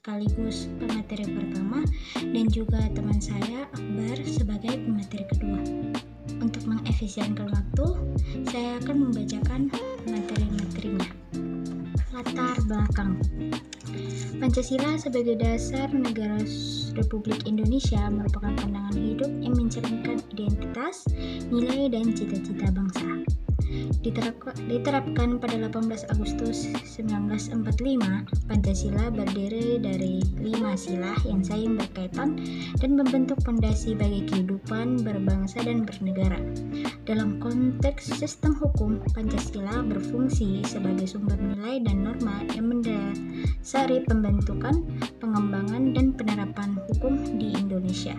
sekaligus pemateri pertama, dan juga teman saya Akbar sebagai pemateri kedua. Untuk mengefisienkan waktu, saya akan membacakan materi-materinya. Latar belakang Pancasila sebagai dasar negara Republik Indonesia merupakan pandangan hidup yang mencerminkan identitas, nilai, dan cita-cita bangsa. Diterapkan pada 18 Agustus 1945, Pancasila berdiri dari 5 sila yang saling berkaitan dan membentuk fondasi bagi kehidupan berbangsa dan bernegara. Dalam konteks sistem hukum, Pancasila berfungsi sebagai sumber nilai dan norma yang mendasari pembentukan, pengembangan, dan penerapan hukum di Indonesia.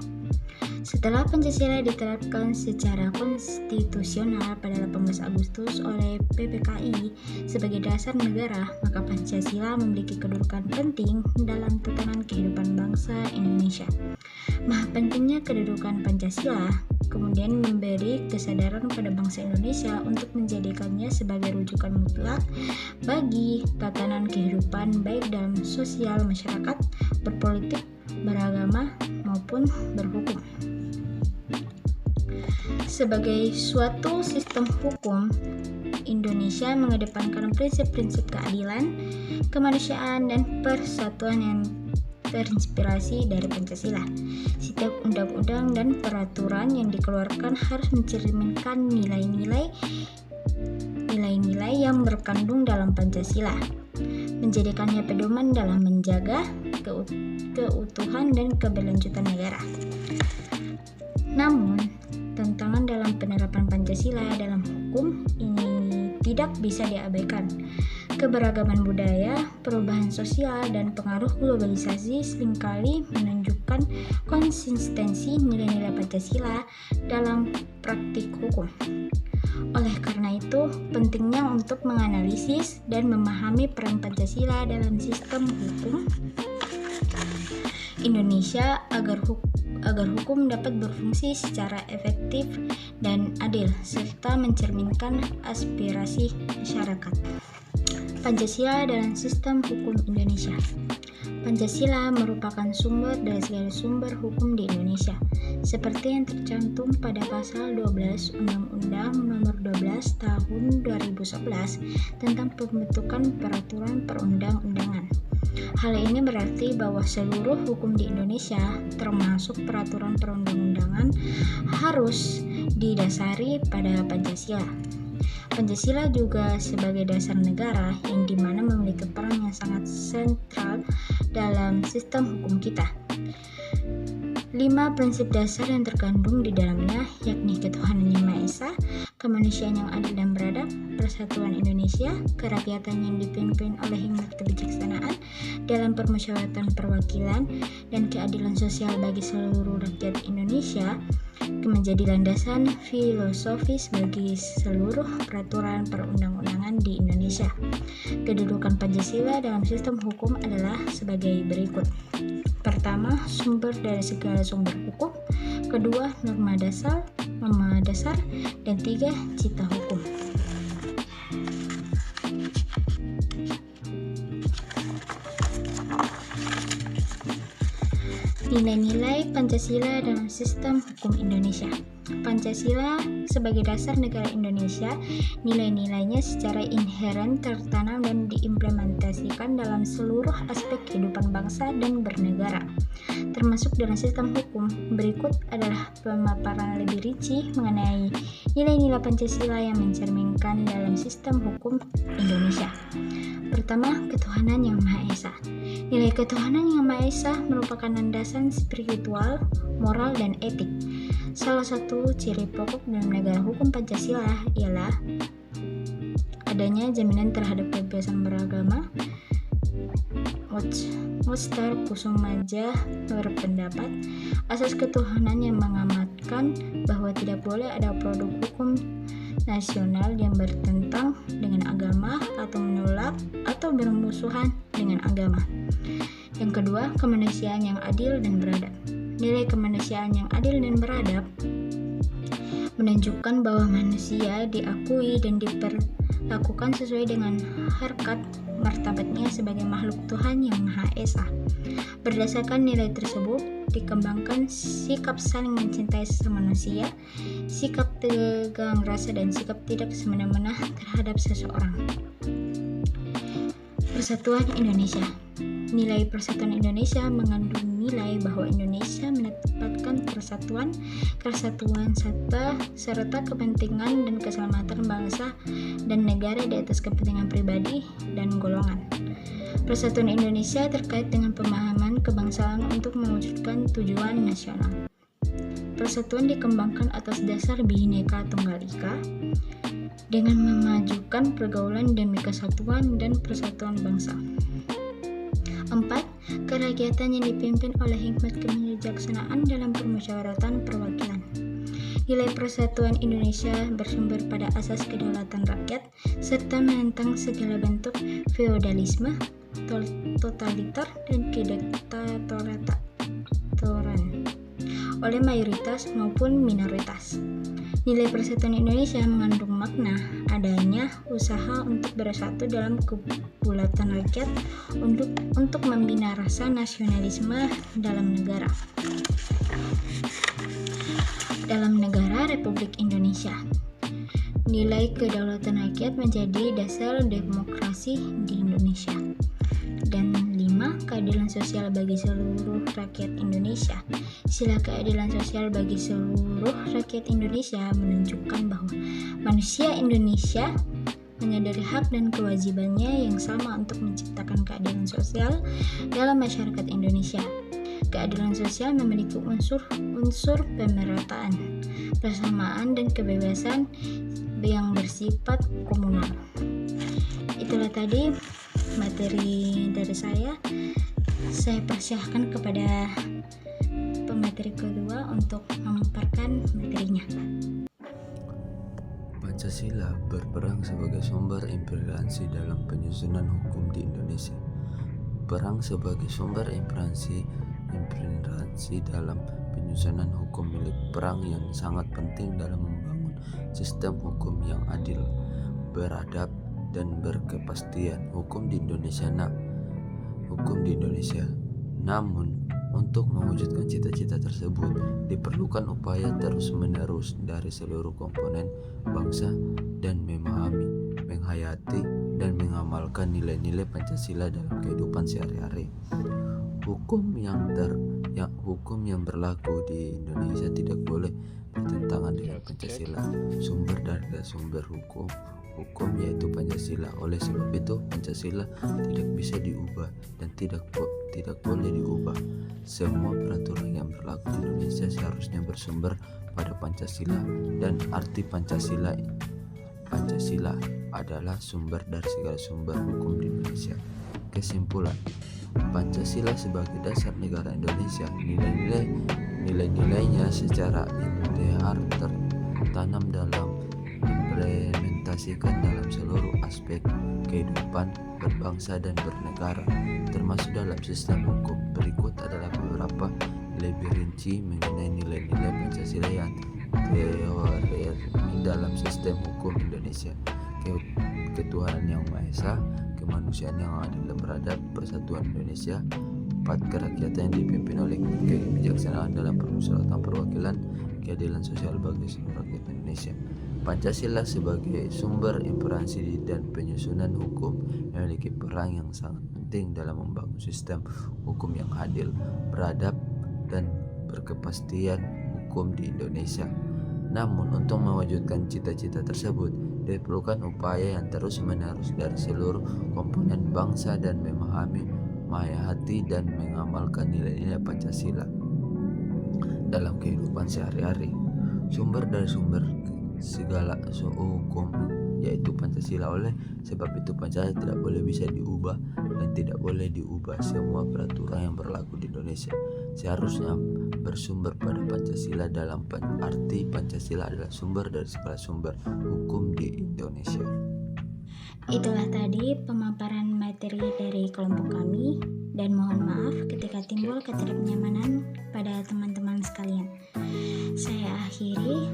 Setelah Pancasila diterapkan secara konstitusional pada 18 Agustus oleh PPKI sebagai dasar negara, maka Pancasila memiliki kedudukan penting dalam tatanan kehidupan bangsa Indonesia. Maha pentingnya kedudukan Pancasila kemudian memberi kesadaran pada bangsa Indonesia untuk menjadikannya sebagai rujukan mutlak bagi tatanan kehidupan baik dalam sosial masyarakat, berpolitik, beragama, maupun berhukum. Sebagai suatu sistem hukum, Indonesia mengedepankan prinsip-prinsip keadilan, kemanusiaan, dan persatuan yang terinspirasi dari Pancasila. Setiap undang-undang dan peraturan yang dikeluarkan harus mencerminkan nilai-nilai yang terkandung dalam Pancasila, menjadikannya pedoman dalam menjaga keutuhan dan keberlanjutan negara. Namun, tantangan dalam penerapan Pancasila dalam hukum ini tidak bisa diabaikan. Keberagaman budaya, perubahan sosial, dan pengaruh globalisasi seringkali menunjukkan konsistensi nilai-nilai Pancasila dalam praktik hukum. Oleh karena itu, pentingnya untuk menganalisis dan memahami peran Pancasila dalam sistem hukum Indonesia agar hukum dapat berfungsi secara efektif dan adil, serta mencerminkan aspirasi masyarakat. Pancasila dalam sistem hukum Indonesia. Pancasila merupakan sumber dari segala sumber hukum di Indonesia, seperti yang tercantum pada pasal 12 Undang-Undang Nomor 12 Tahun 2011 tentang pembentukan peraturan perundang-undangan. Hal ini berarti bahwa seluruh hukum di Indonesia, termasuk peraturan perundang-undangan, harus didasari pada Pancasila. Pancasila juga sebagai dasar negara yang dimana memiliki peran yang sangat sentral dalam sistem hukum kita. 5 prinsip dasar yang terkandung di dalamnya yakni ketuhanan yang Maha Esa, kemanusiaan yang adil dan beradab, persatuan Indonesia, kerakyatan yang dipimpin oleh hikmat kebijaksanaan dalam permusyawaratan perwakilan, dan keadilan sosial bagi seluruh rakyat Indonesia menjadi landasan filosofis bagi seluruh peraturan perundang-undangan di Indonesia. Kedudukan Pancasila dalam sistem hukum adalah sebagai berikut. Pertama, sumber dari segala sumber hukum. Kedua, norma dasar. Dan 3, cita hukum. Nilai-nilai Pancasila dalam sistem hukum Indonesia. Pancasila sebagai dasar negara Indonesia, nilai-nilainya secara inheren tertanam dan diimplementasikan dalam seluruh aspek kehidupan bangsa dan bernegara, termasuk dalam sistem hukum. Berikut adalah pemaparan lebih rinci mengenai nilai-nilai Pancasila yang mencerminkan dalam sistem hukum Indonesia. Pertama, ketuhanan yang Maha Esa. Nilai ketuhanan yang Maha Esa merupakan landasan spiritual, moral, dan etik. Salah satu ciri pokok dalam negara hukum Pancasila ialah adanya jaminan terhadap kebebasan beragama, Mustar Kusumaja berpendapat, asas ketuhanan yang mengamatkan bahwa tidak boleh ada produk hukum nasional yang bertentang dengan agama atau menolak atau bermusuhan dengan agama. Yang kedua, kemanusiaan yang adil dan beradab. Nilai kemanusiaan yang adil dan beradab menunjukkan bahwa manusia diakui dan diperlakukan sesuai dengan harkat martabatnya sebagai makhluk Tuhan yang Maha Esa. Berdasarkan nilai tersebut, dikembangkan sikap saling mencintai sesama manusia, sikap tegang rasa, dan sikap tidak semena-mena terhadap seseorang. Persatuan Indonesia. Nilai Persatuan Indonesia mengandung nilai bahwa Indonesia menetapkan persatuan, kesatuan serta kepentingan dan keselamatan bangsa dan negara di atas kepentingan pribadi dan golongan. Persatuan Indonesia terkait dengan pemahaman kebangsaan untuk mewujudkan tujuan nasional. Persatuan dikembangkan atas dasar Bhinneka Tunggal Ika dengan memajukan pergaulan demi kesatuan dan persatuan bangsa. 4. Kerakyatan yang dipimpin oleh hikmat kebijaksanaan dalam permusyawaratan perwakilan. Nilai Persatuan Indonesia bersumber pada asas kedaulatan rakyat serta menentang segala bentuk feodalisme, totaliter, dan kediktatoraan oleh mayoritas maupun minoritas. Nilai Persatuan Indonesia mengandung makna adanya usaha untuk bersatu dalam kebulatan rakyat untuk membina rasa nasionalisme dalam negara Republik Indonesia. Nilai kedaulatan rakyat menjadi dasar demokrasi di Indonesia. Dan 5. Keadilan sosial bagi seluruh rakyat Indonesia. Sila keadilan sosial bagi seluruh rakyat Indonesia menunjukkan bahwa manusia Indonesia menyadari hak dan kewajibannya yang sama untuk menciptakan keadilan sosial dalam masyarakat Indonesia. Keadilan sosial memiliki unsur pemerataan, persamaan, dan kebebasan yang bersifat komunal. Itulah tadi materi dari saya. Saya persilahkan kepada pemateri kedua untuk memaparkan materinya. Pancasila berperan sebagai sumber implementasi dalam penyusunan hukum di Indonesia. Perang sebagai sumber implementasi dalam penyusunan hukum milik perang yang sangat penting dalam membangun sistem hukum yang adil, beradab, dan berkepastian hukum di Indonesia. Namun, untuk mewujudkan cita-cita tersebut diperlukan upaya terus-menerus dari seluruh komponen bangsa dan memahami, menghayati, dan mengamalkan nilai-nilai Pancasila dalam kehidupan sehari-hari. Hukum yang berlaku di Indonesia tidak boleh bertentangan dengan Pancasila, sumber hukum yaitu Pancasila. Oleh sebab itu, Pancasila tidak bisa diubah dan tidak boleh diubah. Semua peraturan yang berlaku di Indonesia seharusnya bersumber pada Pancasila, dan arti Pancasila adalah sumber dari segala sumber hukum di Indonesia. Kesimpulan, Pancasila sebagai dasar negara Indonesia, nilai-nilainya secara integral tertanam dalam implementasikan dalam seluruh aspek kehidupan berbangsa dan bernegara, termasuk dalam sistem hukum. Berikut adalah beberapa lebih rinci mengenai nilai-nilai Pancasila yang teori dalam sistem hukum Indonesia: ketuhanan yang Maha Esa, kemanusiaan yang adil dan beradab, persatuan Indonesia. 4. Kerakyatan yang dipimpin oleh kebijaksanaan dalam permusyawaratan perwakilan, keadilan sosial bagi seluruh rakyat Indonesia. Pancasila sebagai sumber implementasi dan penyusunan hukum memiliki peran yang sangat penting dalam membangun sistem hukum yang adil, beradab, dan berkepastian hukum di Indonesia. Namun, untuk mewujudkan cita-cita tersebut diperlukan upaya yang terus-menerus dari seluruh komponen bangsa dan memahami, menghayati, dan mengamalkan nilai-nilai Pancasila dalam kehidupan sehari-hari. Sumber segala hukum yaitu Pancasila. Oleh sebab itu, Pancasila tidak boleh bisa diubah dan tidak boleh diubah. Semua peraturan yang berlaku di Indonesia seharusnya bersumber pada Pancasila. Dalam arti Pancasila adalah sumber dari segala sumber hukum di Indonesia. Itulah tadi pemaparan materi dari kelompok kami, dan mohon maaf ketika timbul ketidaknyamanan pada teman-teman sekalian. Saya akhiri,